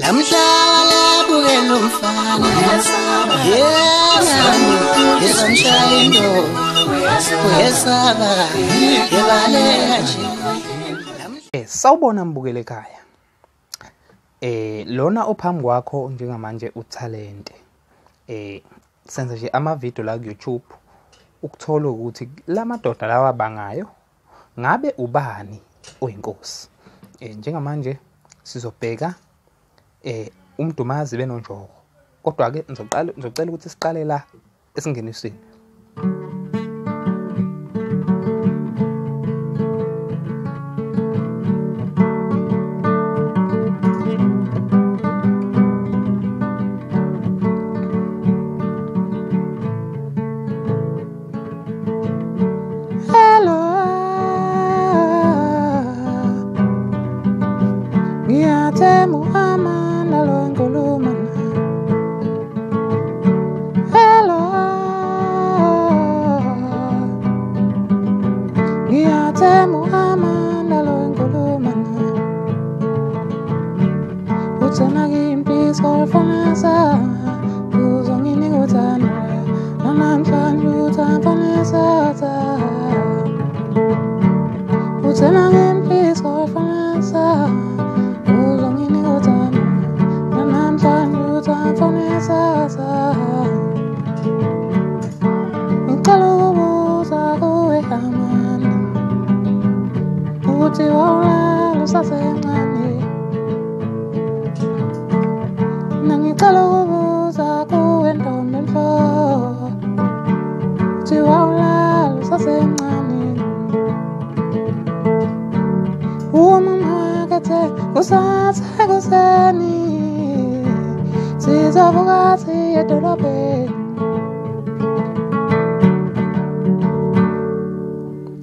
namhlanje bukela umfana yesanshayino uyesaba yebaleka nje. Sawubona mbukele ekhaya. Lona ophambi kwakho njengamanje utalente. Senza nje ama-video la ku YouTube ukuthola ukuthi lamadoda lawa bangayo ngabe ubani oyinkosi. Njengamanje sizobheka uMdumazi benoNjoko. Kodwa ke ngizocela ukuthi siqale la esingenisweni.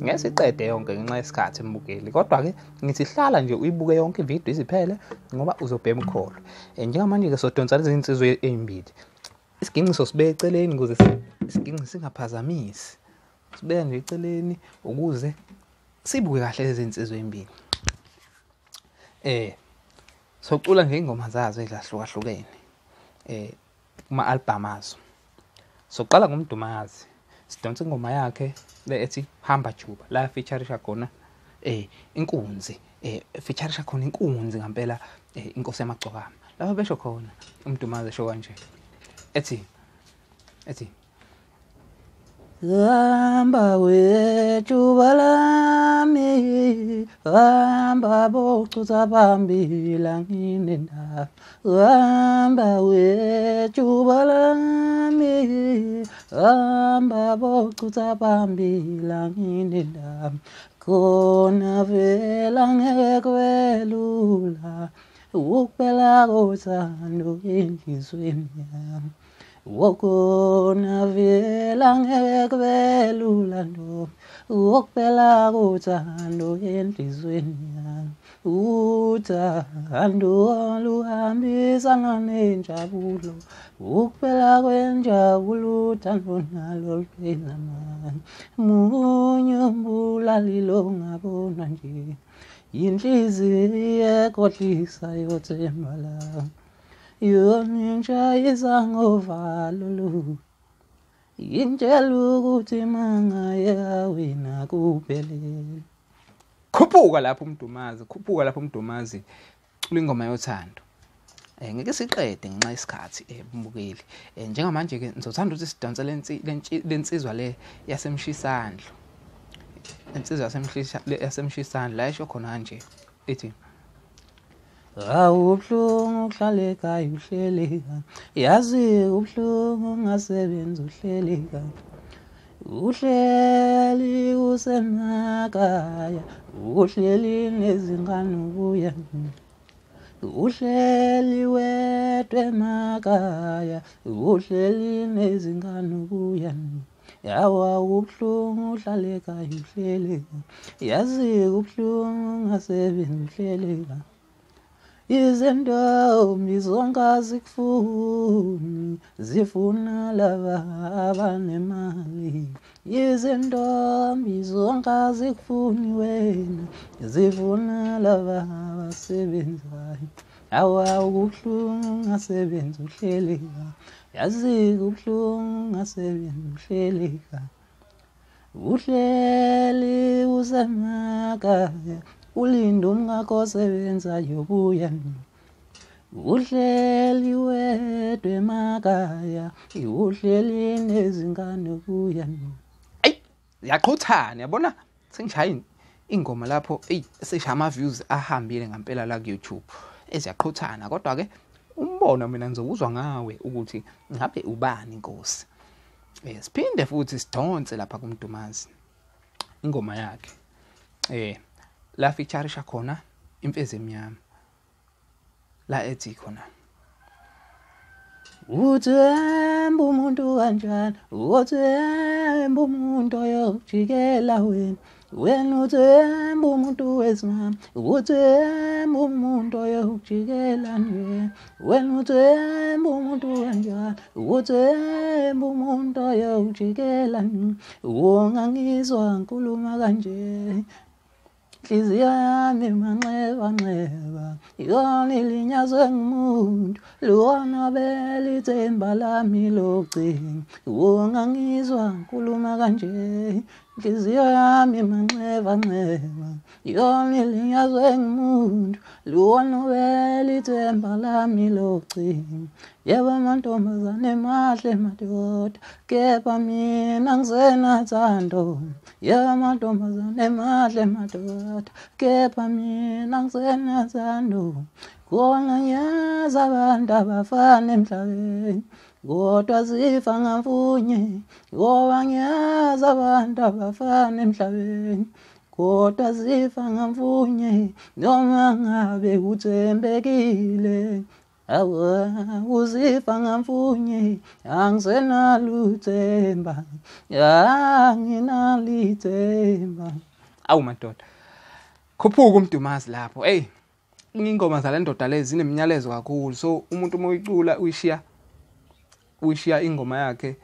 Ngesiqede yonke ngenxa yesikhathi embukeli, kodwa ke ngithi hlala nje uyibuke yonke ivideo iziphele ngoba uzobhema ukholwe. Njengamanje ke sodonsa lezi insizwe ezimbili. Isiginci sibeke eceleni ukuze isiginci singaphazamisi. Sibeke nje eceleni ukuze sibuke kahle lezi insizwe ezimbili. Socula nje ingoma zazo ezahlukahlukene. Kuma-album azo. Soqala ngomdumazi. Sidonsa ingoma yakhe le ethi hamba juba la featureisha khona inkunzi featureisha khona inkunzi ngempela inkosi yamagcokama lapho besho khona uMdumazi esho kanje ethi hamba wejuba lami hamba bochutha phambili nginendaba hamba wejuba lami hamba bochutha phambili nginendaba khona vela ngeke kwelula ukuphela kothando enhlizweni yami. Wokona vela ngeke kwelula ndo ukuphela kothando enhlizweni yami. Uthando luhambisana nenjabulo ukuphela kwenjabulo uthando nalo luphela mani. Munye umbulalilo ngabona nje inhliziyo ekhohlisa yothemba lami. Yonitsha izangovalo lu intshela ukuthi mangaya wena kuphelele. Khuphuka lapho uMdumazi cula ingoma yothando. Ngeke siqede ngenxa yesikhathi mbukeli. Njengamanje ke ngizothanda ukuthi sidonse lensizwa le yasemshisandlo. Insizwa yasemshisandlo la esho khona nje ethi awubuhlungu uhlale ekhaya uhleleka yazi ubuhlungu ungasebenzi uhleleka uhleli usemakhaya uhleli nezingane ubuya uhleli wedwa emakhaya uhleli nezingane ubuya yawa ubuhlungu uhlale ekhaya uhleleka yazi ubuhlungu ungasebenzi uhleleka izintombi zonke azikufuni zifuna laba abanemali. Izintombi zonke azikufuni wena zifuna laba abasebenzayo. Awa ubuhlungu ngasebenza uhleleka, yazi ubuhlungu ngasebenza uhleleka. Uhleli usemakaya, ulinda umngakho sebenza yobuya. Uhleli wedwa emakhaya, uhleli nezingane kuya. Ayi, yaqhuthana yabona sengishaya ingoma lapho seshaya ama-views ahambile ngempela la ku-YouTube. Eziyaqhuthana kodwa ke umbono mina ngizokuzwa ngawe ukuthi ngabe ubani inkosi. Siphinde futhi sidonse lapha kuMdumazi ingoma yakhe. La featureisha khona imfezi emnyama. La ethi khona uthemba umuntu kanjani, uthemba umuntu oyokujikela wena uthemba umuntu wesimama, uthemba umuntu oyokujikela wena uthemba umuntu kanjani, uthemba umuntu oyokujikela ungangizwa ngikhuluma kanje. Inhliziyo yami manxeba, yona ilinyazwe ngumuntu, lona belithemba lami locingo. Ungangizwa ngikhuluma kanje, inhliziyo yami manxeba, yona ilinyazwe ngumuntu, lona belithemba lami locingo. Yebo amantombazane mahle madoda, kepha mina ngisenathando. Yebo amantombazane mahle madoda, kepha mina ngisenathando. Khona ngiyazi abantu abafana emhlabeni, kodwa zifa ngamfunye. Ngoba ngiyazi abantu abafana emhlabeni, kodwa zifa ngamfunye. Noma ngabe uthembekile, awa uzifa ngamfunye. Angisenalo ithemba, anginalo ithemba. Awu madoda, khuphuka uMdumazi lapho. Ingoma zale ndoda lezi zinemiyalezo kakhulu. So umuntu uma uyicula uyishiya ingoma yakhe,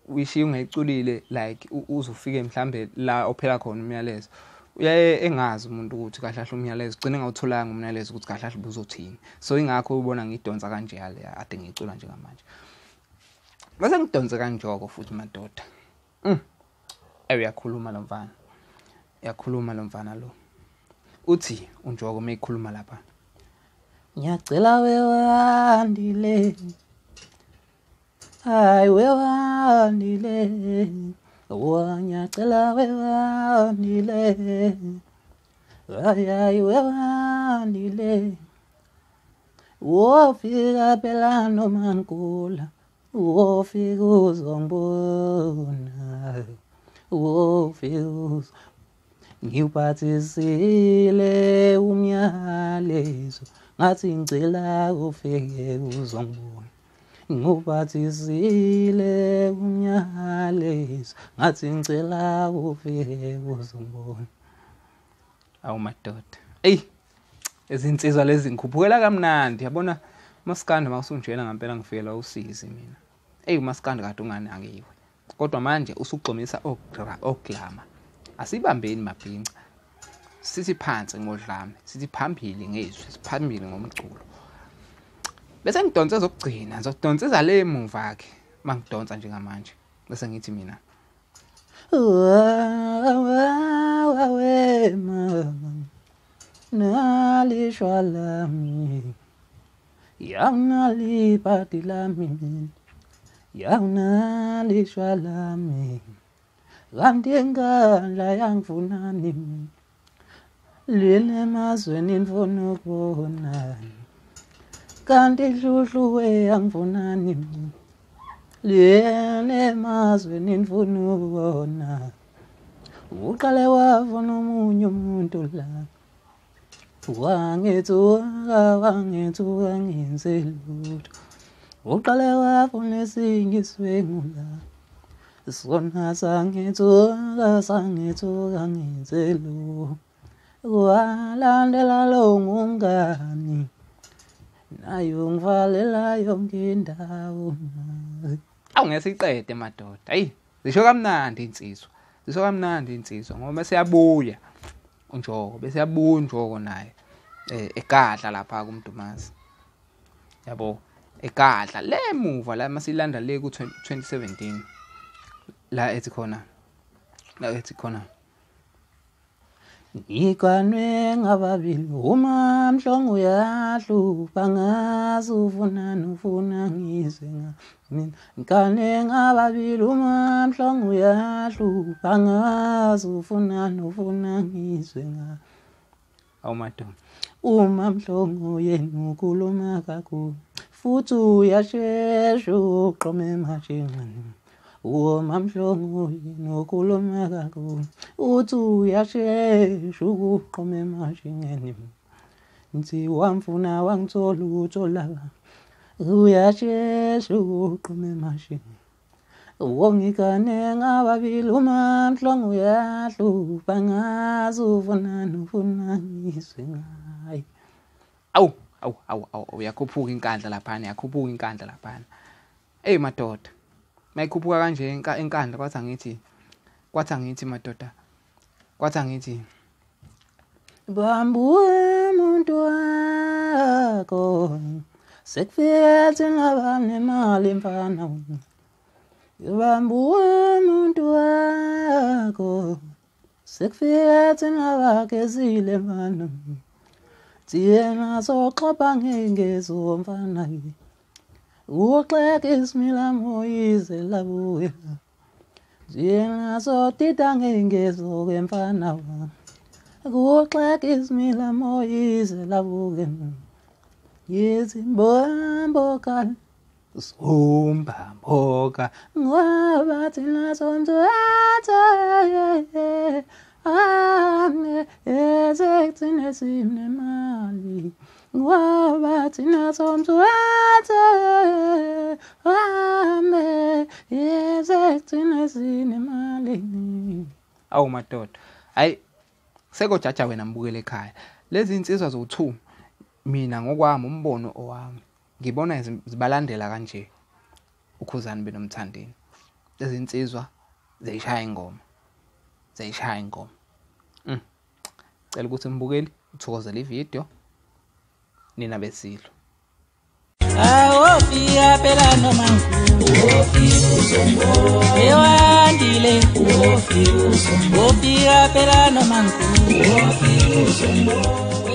uyishiya ungayiculile like uzofike mhlambe la ophela khona umyalezo. Uyaye engazi umuntu ukuthi kahle kahle umyalezo ugcine ngawutholanga umyalezo ukuthi kahle kahle ubuzothini. So ingakho ubona ngidonsa kanje yale ade ngicula njengamanje. Bese ngidonse kaNjoko futhi madoda. Uyakhuluma lo mfana. Uyakhuluma lo mfana lo. Uthi uNjoko meyikhuluma lapha. Ngiyacela wewandile. Hayi wewandile. Ngiyacela wewandile. Hayi wewandile. Wofika phela noma ngigula, wofika uzongibona. Wofika ngiphathisile umyalezo, ngathi ngicela ufike uzongibona. Ngiphathisile umyalezo, ngathi ngicela ufike uzongibona. Awu madoda, izinsizwa lezi ngikhuphukela kamnandi. Yabona uMaskandi mawusunjena ngempela ngifikela usizi mina. uMaskandi kade unganakiwe, kodwa manje usugxumisa oglama. Asibambeni mabhinca, sithi phansi ngodlame, sithi phambili ngezwi, siphambili ngomculo. Bese ngidonse zokugcina, ngizodonseza le emuva yakhe mangidonsa njengamanje. Bese ngithi mina nalishwa lami, yaunalipati lami, yaunalishwa lami. Kanti engala yangifunani, lile emazweni nifuna ukubona. Kanti hluhlu yangifunani, lile emazweni nifuna ukubona. Uqale wafuna omunye umuntu la, wangithuka ngenze lutho. Uqale wafuna esinye iswengu la, sona sangithuka ngenze lutho. Walandela lo ngumngani, nayo ngivalela yonke indawo. Awungesiqede madoda. Zisho kamnandi insizwa. Zisho kamnandi insizwa ngoba siyabuya uNjoko, bese yabuya uNjoko naye egadla lapha kuMdumazi. yabo egadla lemuva la masilanda le ku 2017 la ethi khona Ikanwe ngababili uma mhlongo uyahlupa ngazi ufuna ngizwe mina Ikanwe ngababili uma mhlongo uyahlupa ngazi ufuna ngizwe nga awumadona uma mhlongo yenu ukhuluma kakhulu futhi uyashesha uqome emashingeni uma mhlongo yenu ukhuluma kakhulu uthi uyashesha uqome emashingeni nti wamfuna wangithola uthola uyashesha uqome emashingeni Wongikane ngababili uma mhlongo uyahlupa ngazi ufuna ngizwe ngayi awu yakhuphuka inkandla laphana hey madoda mayikhuphuka kanje inkandla kwathi angithi madoda kwathi angithi bambuwe umuntu wakho sekufike ngaba nemali mfana bambuwe umuntu wakho sekufike ngaba kezile mfana Tiyena soxhoba ngengezo mfana uxeke isimila moyize labuye Tiyena sotita ngengezo ke mfana uxeke isimila moyize labuye Yezimboka Sombamboka ngoba thina somthatha ezekthina sinemali ngoba thina somthatha ezekthina sinemali awu madoda hayi sekojaja wena mbukele ekhaya lezi insizwa zo2 mina ngokwami umbono owami ngibona zibalandela kanje ukhuzani benomthandeni lezi insizwa zeyishaya ingoma cela ukuthi mbukeli uthokozele ivideo nina besidlo Awofika phela noma ufika uzombo ewandile ufika uzombo phela noma ufika uzombo